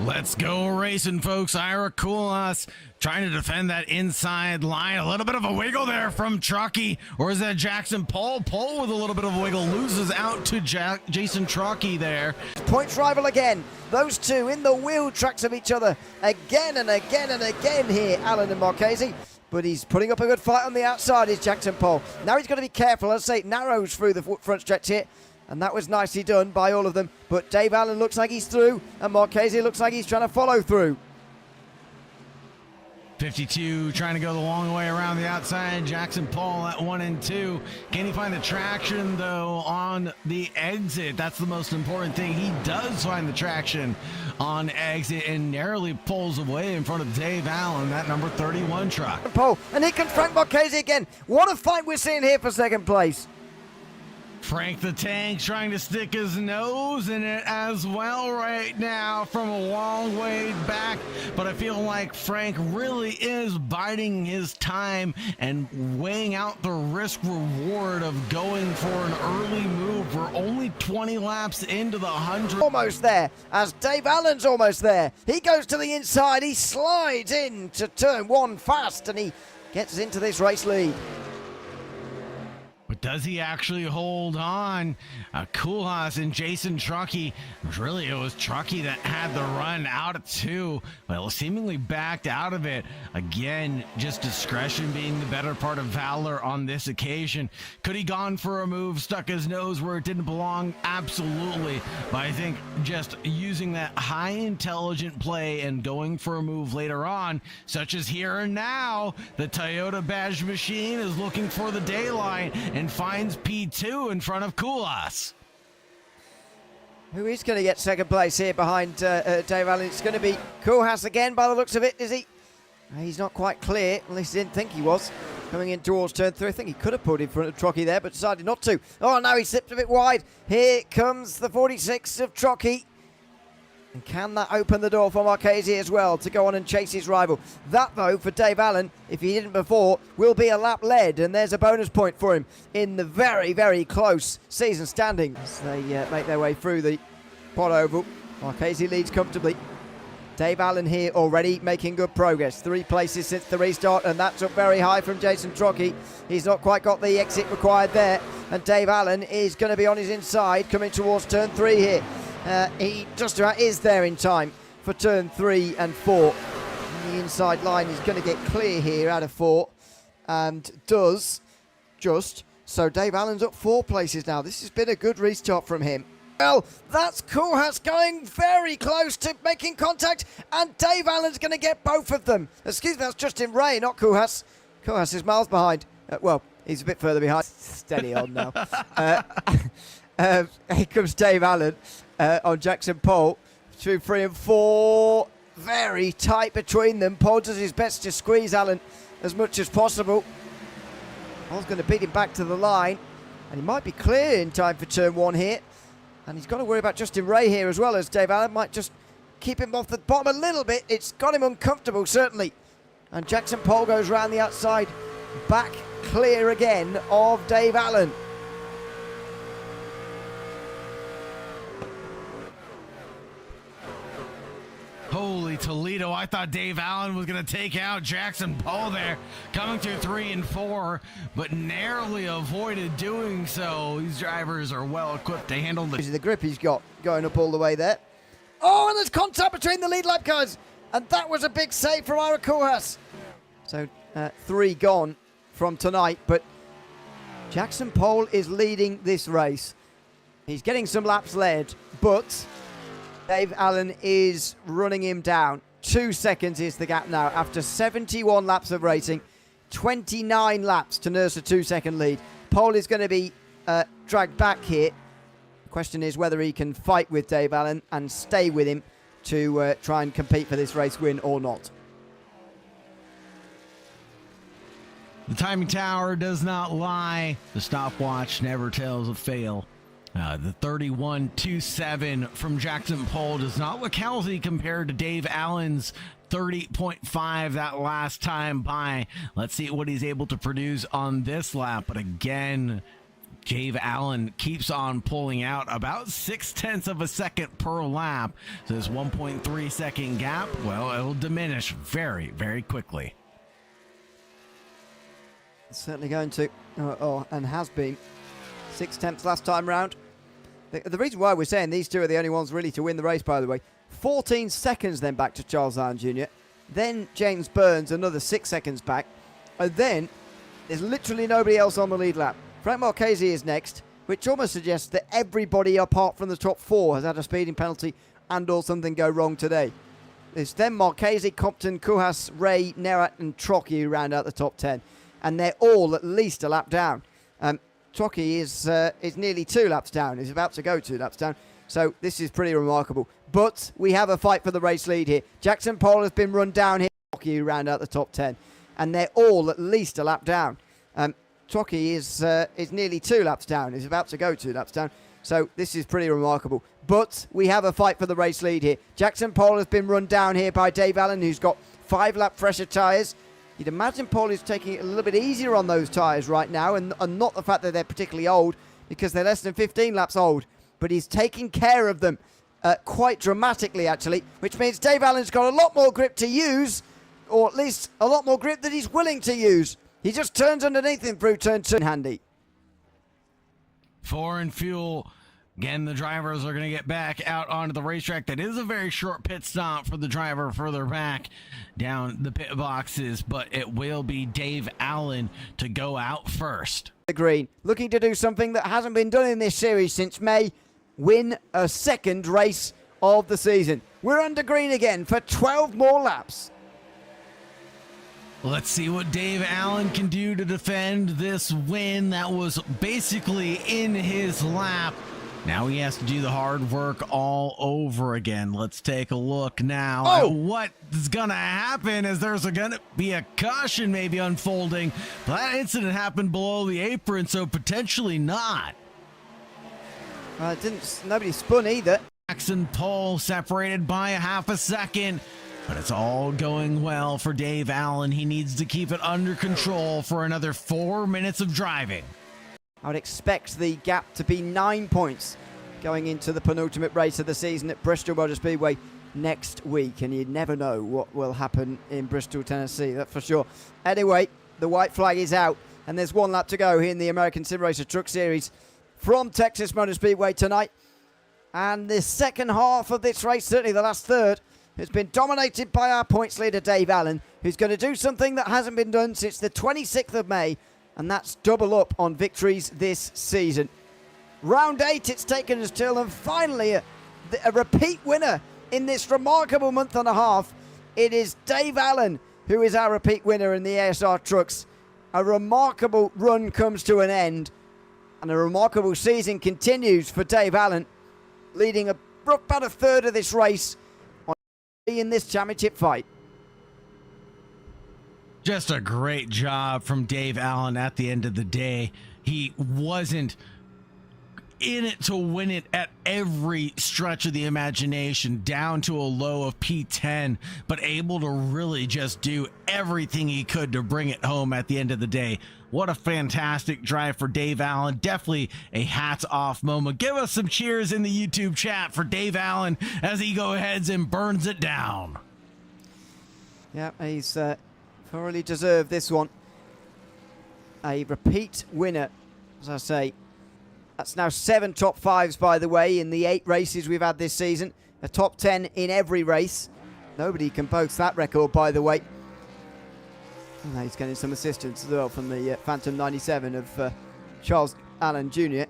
Let's go racing, folks. Ira Kulas trying to defend that inside line. A little bit of a wiggle there from Truckee. Or is that Jackson Pole? Pole with a little bit of a wiggle. Loses out to Jason Truckee there. Points rival again. Those two in the wheel tracks of each other again and again and again here, Allen and Marchese. But he's putting up a good fight on the outside, is Jackson Pole. Now he's got to be careful. As I say, it narrows through the front stretch here. And that was nicely done by all of them. But D.Allen looks like he's through. And Marchese looks like he's trying to follow through. 52 trying to go the long way around the outside. Jackson Pole at 1 and 2. Can he find the traction, though, on the exit? That's the most important thing. He does find the traction on exit and narrowly pulls away in front of D.Allen, that number 31 truck. Pole. And here comes Frank Marchese again. What a fight we're seeing here for second place. Frank the Tank trying to stick his nose in it as well right now from a long way back. But I feel like Frank really is biding his time and weighing out the risk reward of going for an early move. We're only 20 laps into the 100. Almost there, as D.Allen's almost there. He goes to the inside, he slides into turn 1 fast, and he gets into this race lead. But does he actually hold on? Kulas and Jason Truckee. Really, it was Truckee that had the run out of 2. Well, seemingly backed out of it. Again, just discretion being the better part of valor on this occasion. Could he gone for a move, stuck his nose where it didn't belong? Absolutely. But I think just using that high intelligent play and going for a move later on, such as here and now, the Toyota badge machine is looking for the daylight and finds P2 in front of Kulas. Who is going to get second place here behind D.Allen? It's going to be Kulas again by the looks of it, is he? He's not quite clear, at least he didn't think he was. Coming in towards turn 3, I think he could have put in front of Truckee there, but decided not to. Oh, now he slipped a bit wide. Here comes the 46 of Truckee. And can that open the door for Marchese as well to go on and chase his rival? That, though, for D.Allen, if he didn't before, will be a lap led, and there's a bonus point for him in the very, very close season standing. As they make their way through the pod oval, Marchese leads comfortably. D.Allen here already making good progress. 3 places since the restart, and that's up very high from Jason Truckee. He's not quite got the exit required there, and D.Allen is going to be on his inside coming towards turn 3 here. He just about is there in time for turn 3 and 4. And the inside line is going to get clear here out of 4, and does just. So D.Allen's up 4 places now. This has been a good restart from him. Well, that's Kulas going very close to making contact, and D.Allen's going to get both of them. Excuse me, that's Justin Ray, not Kulas. Kulas is miles behind. Well, he's a bit further behind. Steady on now. Here comes D.Allen on Jackson Pole. 2, 3 and 4. Very tight between them. Pole does his best to squeeze Allen as much as possible. Pole's going to beat him back to the line, and he might be clear in time for turn 1 here. And he's got to worry about Justin Ray here as well, as D.Allen might just keep him off the bottom a little bit. It's got him uncomfortable, certainly. And Jackson Pole goes round the outside, back clear again of D.Allen. Holy Toledo, I thought D.Allen was going to take out Jackson Pole there, coming through 3 and 4, but narrowly avoided doing so. These drivers are well equipped to handle the grip he's got going up all the way there. Oh, and there's contact between the lead lap cars, and that was a big save from Ira Kulas. So 3 gone from tonight, but Jackson Pole is leading this race. He's getting some laps led, but D.Allen is running him down. 2 seconds is the gap now after 71 laps of racing. 29 laps to nurse a 2-second lead. Pole is going to be dragged back here. The question is whether he can fight with D.Allen and stay with him to try and compete for this race win or not. The timing tower does not lie. The stopwatch never tells a fail. The 31.27 from Jackson Pole does not look healthy compared to D.Allen's 30.5 that last time by. Let's see what he's able to produce on this lap. But again, D.Allen keeps on pulling out about 0.6 of a second per lap. So this 1.3 second gap, well, it'll diminish very, very quickly. It's certainly going to, and has been. 0.6 last time round. The reason why we're saying these two are the only ones really to win the race, by the way, 14 seconds then back to Charles Allen Jr., then James Burns another 6 seconds back, and then there's literally nobody else on the lead lap. Frank Marchese is next, which almost suggests that everybody apart from the top 4 has had a speeding penalty and or something go wrong today. It's then Marchese, Compton, Kuhas, Ray, Nerat and Trocky who round out the top 10, and they're all at least a lap down. Trocky is nearly 2 laps down. He's about to go 2 laps down. So this is pretty remarkable. But we have a fight for the race lead here. Jackson Paul has been run down here. Trocky who round out the top 10. And they're all at least a lap down. Trocky is nearly 2 laps down. He's about to go 2 laps down. So this is pretty remarkable. But we have a fight for the race lead here. Jackson Paul has been run down here by D.Allen, who's got 5 lap fresher tyres. You'd imagine Paul is taking it a little bit easier on those tyres right now, and not the fact that they're particularly old, because they're less than 15 laps old. But he's taking care of them quite dramatically, actually, which means D.Allen's got a lot more grip to use, or at least a lot more grip that he's willing to use. He just turns underneath him through turn 2. Handy. Foreign fuel. Again, the drivers are going to get back out onto the racetrack. That is a very short pit stop for the driver further back down the pit boxes, but it will be D.Allen to go out first. The green, looking to do something that hasn't been done in this series since May, win a second race of the season. We're under green again for 12 more laps. Let's see what D.Allen can do to defend this win that was basically in his lap. Now he has to do the hard work all over again. Let's take a look now at what is going to happen, as there's going to be a caution maybe unfolding. But that incident happened below the apron, so potentially not. Nobody spun either. Jackson Paul separated by 0.5 seconds. But it's all going well for D.Allen. He needs to keep it under control for another 4 minutes of driving. I would expect the gap to be 9 points going into the penultimate race of the season at Bristol Motor Speedway next week. And you never know what will happen in Bristol, Tennessee, that's for sure. Anyway, the white flag is out, and there's 1 lap to go here in the American Sim Racer Truck Series from Texas Motor Speedway tonight. And the second half of this race, certainly the last third, has been dominated by our points leader, D.Allen, who's going to do something that hasn't been done since the 26th of May, and that's double up on victories this season. Round 8, it's taken us till, and finally a repeat winner in this remarkable month and a half. It is D.Allen who is our repeat winner in the ASR Trucks. A remarkable run comes to an end, and a remarkable season continues for D.Allen, leading about a third of this race in this championship fight. Just a great job from D.Allen at the end of the day. He wasn't in it to win it at every stretch of the imagination, down to a low of P10, but able to really just do everything he could to bring it home at the end of the day. What a fantastic drive for D.Allen. Definitely a hats off moment. Give us some cheers in the YouTube chat for D.Allen as he goes ahead and burns it down. Yeah, he's thoroughly deserved this one. A repeat winner, as I say. That's now 7 top 5s, by the way, in the 8 races we've had this season. A top 10 in every race. Nobody can boast that record, by the way. And he's getting some assistance as well from the Phantom 97 of Charles Allen Jr.